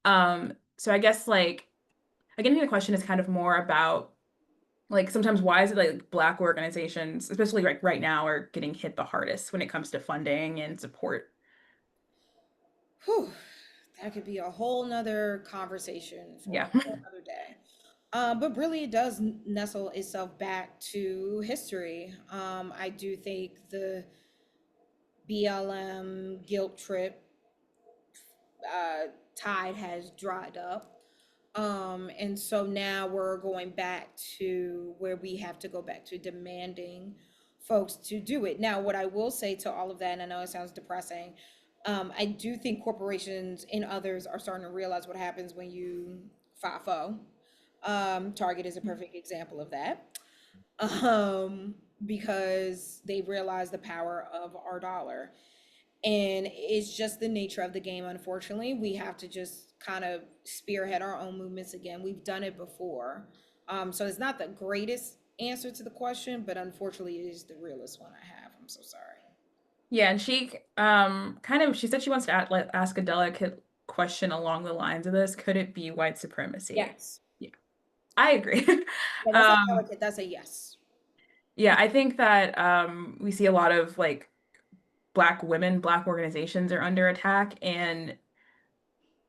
So I guess like again, the question is kind of more about like sometimes why is it like Black organizations, especially like right now, are getting hit the hardest when it comes to funding and support? Whew, that could be a whole nother conversation for a Yeah. whole other day. But really, it does nestle itself back to history. I do think the BLM guilt trip uh, tide has dried up. And so now we're going back to where we have to go back to demanding folks to do it. Now, what I will say to all of that, and I know it sounds depressing, I do think corporations and others are starting to realize what happens when you FIFO. Target is a perfect example of that. Because they realize the power of our dollar. And it's just the nature of the game, unfortunately. We have to just kind of spearhead our own movements again. We've done it before. So it's not the greatest answer to the question, but unfortunately, it is the realest one I have. I'm so sorry. Yeah, and she kind of she said she wants to ask a delicate question along the lines of this. Could it be white supremacy? Yes. Yeah, I agree. Yeah, that's not Um, delicate. That's a yes. yeah, I think that we see a lot of like Black women, Black organizations are under attack and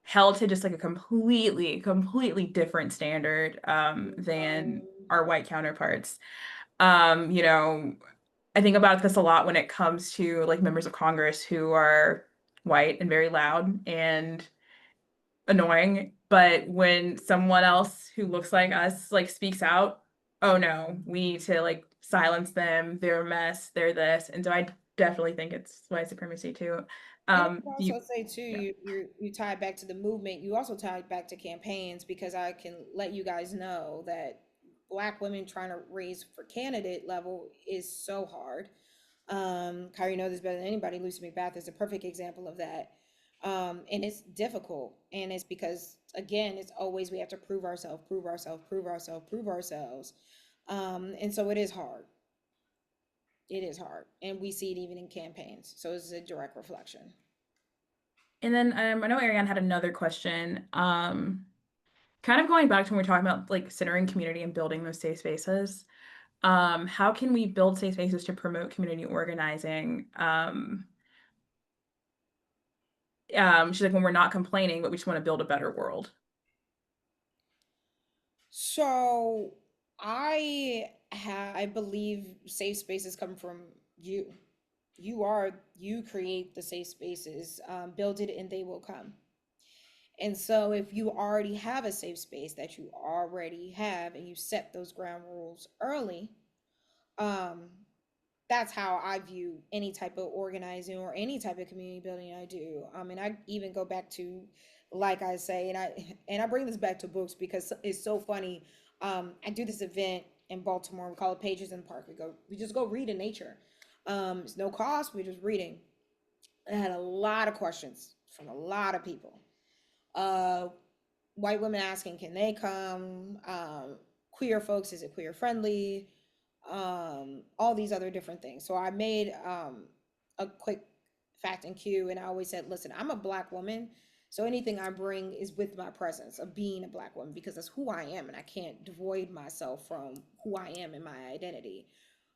held to just like a completely different standard than our white counterparts. You know, I think about this a lot when it comes to like members of Congress who are white and very loud and annoying, but when someone else who looks like us like speaks out, oh no, we need to like silence them. They're a mess. They're this, and so I definitely think it's white supremacy too. And I would Do you? also say too, Yeah. you tie it back to the movement. You also tie it back to campaigns because I can let you guys know that Black women trying to raise for candidate level is so hard. Kyrie knows this better than anybody. Lucy McBath is a perfect example of that. And it's difficult, and it's because again, it's always we have to prove ourselves, prove ourselves, prove ourselves, prove ourselves. And so it is hard. It is hard, and we see it even in campaigns. So it's a direct reflection. And then I know Ariane had another question. Kind of going back to when we are talking about like centering community and building those safe spaces. How can we build safe spaces to promote community organizing? She's like, when we're not complaining, but we just want to build a better world. So I believe safe spaces come from you. You create the safe spaces, build it and they will come. And so if you already have a safe space that you already have and you set those ground rules early, um, that's how I view any type of organizing or any type of community building I do. And I even go back to, like I say, and I bring this back to books because it's so funny. I do this event in Baltimore. We call it Pages in the Park. We just go read in nature. It's no cost. We're just reading. I had a lot of questions from a lot of people. Uh, White women asking, can they come? Queer folks, is it queer friendly? All these other different things. So I made a quick fact and cue, and I always said, listen, I'm a Black woman So anything I bring is with my presence of being a Black woman because that's who I am, and I can't devoid myself from who I am and my identity.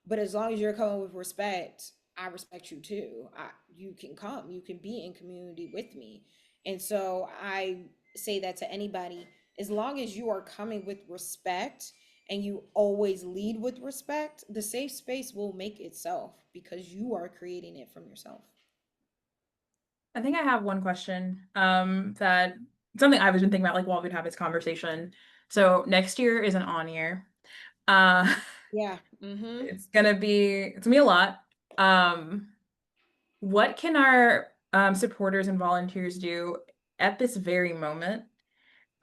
But as long as you're coming with respect, I respect you too. You can come, you can be in community with me. And so I say that to anybody, as long as you are coming with respect and you always lead with respect, the safe space will make itself because you are creating it from yourself. I think I have one question that something I've been thinking about like while we'd have this conversation. So next year is an on year. Uh Yeah. Mm-hmm. it's gonna be a lot. Um what can our supporters and volunteers do at this very moment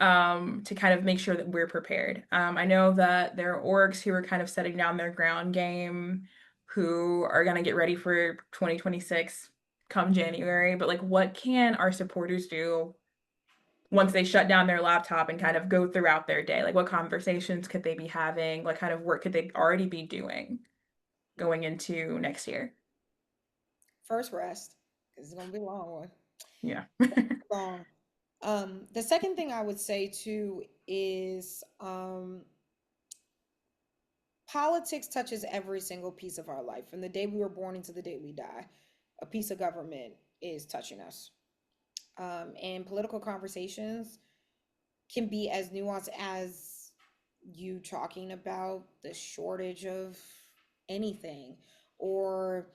to kind of make sure that we're prepared? I know that there are orgs who are kind of setting down their ground game, who are going to get ready for 2026 come January, but like what can our supporters do once they shut down their laptop and kind of go throughout their day? Like what conversations could they be having? What kind of work could they already be doing going into next year? First rest, because it's gonna be a long one. Yeah. Long. The second thing I would say too is politics touches every single piece of our life. From the day we were born into the day we die, a piece of government is touching us. And political conversations can be as nuanced as you talking about the shortage of anything, or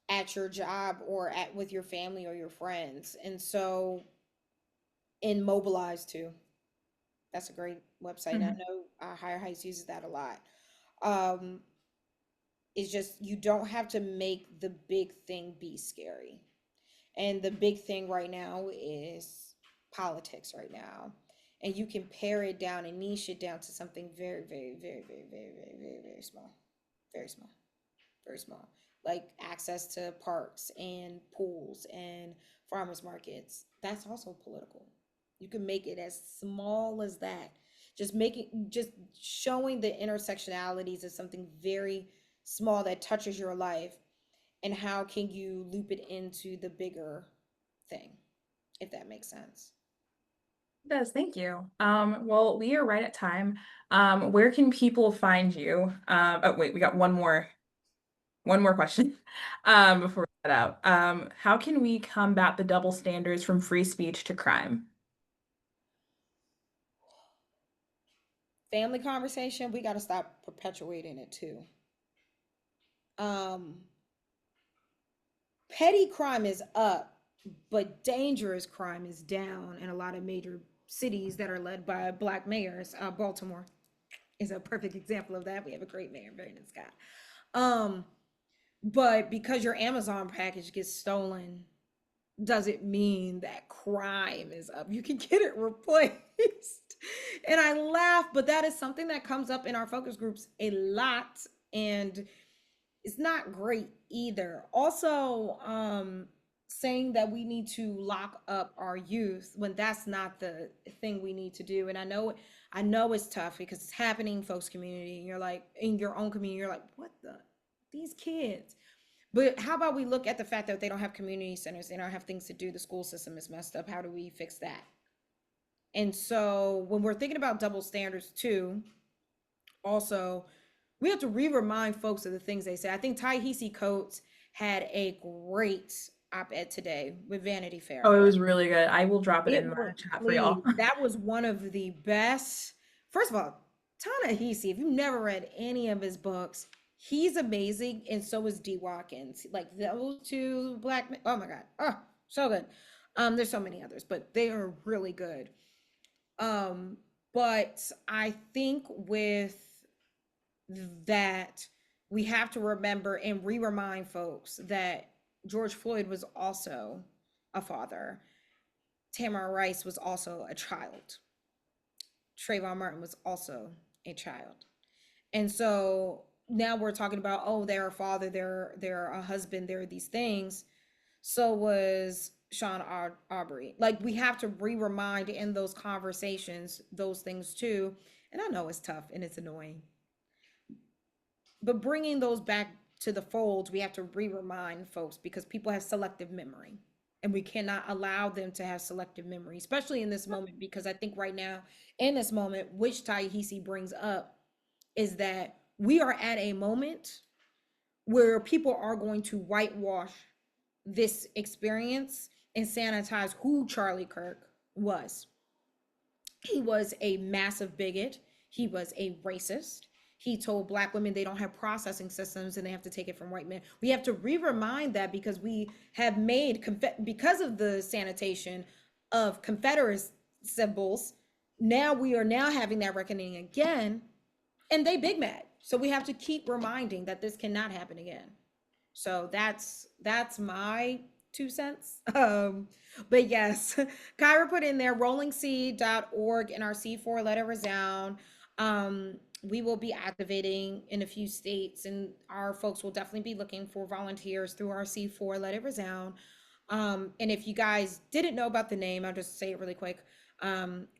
at your job, or at with your family or your friends. And so, in Mobilize too, that's a great website. And I Mhm. know Higher Heights uses that a lot. Um, it's just you don't have to make the big thing be scary. And the big thing right now is politics right now. And you can pare it down and niche it down to something very, very, very, very, very, very, very, very small. Very small. Very small. Like access to parks and pools and farmers markets. That's also political. You can make it as small as that. Just showing the intersectionalities of something very small that touches your life, and how can you loop it into the bigger thing, if that makes sense. It does. Thank you. Well, we are right at time. Where can people find you? Oh, wait, we got one more question before we get out. How can we combat the double standards from free speech to crime? Family conversation, we got to stop perpetuating it too. um Petty crime is up, but dangerous crime is down in a lot of major cities that are led by Black mayors. Baltimore is a perfect example of that. We have a great mayor, very nice guy. um but because your Amazon package gets stolen doesn't mean that crime is up. You can get it replaced. And I laugh, but that is something that comes up in our focus groups a lot. And it's not great either. Also, saying that we need to lock up our youth when that's not the thing we need to do. And I know it's tough because it's happening in folks community, and you're like, in your own community, you're like, what the, these kids. But how about we look at the fact that they don't have community centers, they don't have things to do, the school system is messed up. How do we fix that? And so when we're thinking about double standards too, also, we have to re-remind folks of the things they say. I think Ta-Nehisi Coates had a great op-ed today with Vanity Oh, Fair. it was really good. I will drop it It in the was, chat for y'all. please, that was one of the best. First of all, Ta-Nehisi, if you've never read any of his books, he's amazing, and so is D. Watkins. Like those two black men, oh my God, oh, so good. There's so many others, but they are really good. Um, but I think with that, we have to remember and re-remind folks that George Floyd was also a father. Tamir Rice was also a child. Trayvon Martin was also a child. And so now we're talking about, oh, they're a father, they're a husband, they're these things. So was Sean Aubrey. Like we have to re-remind in those conversations those things too. And I know it's tough and it's annoying, but bringing those back to the fold, we have to re-remind folks because people have selective memory. and we cannot allow them to have selective memory, especially in this moment, because I think right now, in this moment, which Taihisi brings up, is that we are at a moment where people are going to whitewash this experience and sanitize who Charlie Kirk was. He was a massive bigot. He was a racist. He told black women they don't have processing systems and they have to take it from white men. We have to re-remind that because we have made, because of the sanitation of Confederate symbols, now we are now having that reckoning again, and they big mad. So we have to keep reminding that this cannot happen again. So that's my 2 cents. But yes, Kyra put in there rollingc.org and our C4 let it resound. We will be activating in a few states, and our folks will definitely be looking for volunteers through our C4 let it resound. And if you guys didn't know about the name, I'll just say it really quick.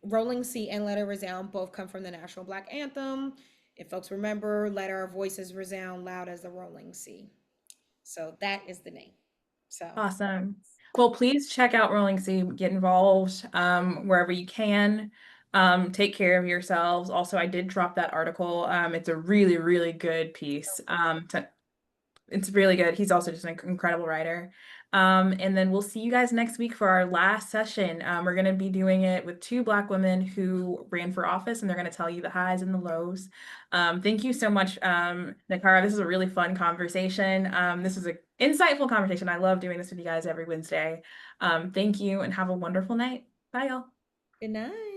Rolling C and Let It Resound both come from the National Black Anthem. If folks remember, let our voices resound loud as the rolling sea. So that is the name. So Awesome. Well, please check out Rolling Sea, get involved wherever you can. Take care of yourselves. Also, I did drop that article. It's a really, really good piece. It's really good. He's also just an incredible writer. And then we'll see you guys next week for our last session. We're going to be doing it with two Black women who ran for office, and they're going to tell you the highs and the lows. Thank you so much, Niccara. This is a really fun conversation. This is an insightful conversation. I love doing this with you guys every Wednesday. Thank you and have a wonderful night. Bye, y'all. good night.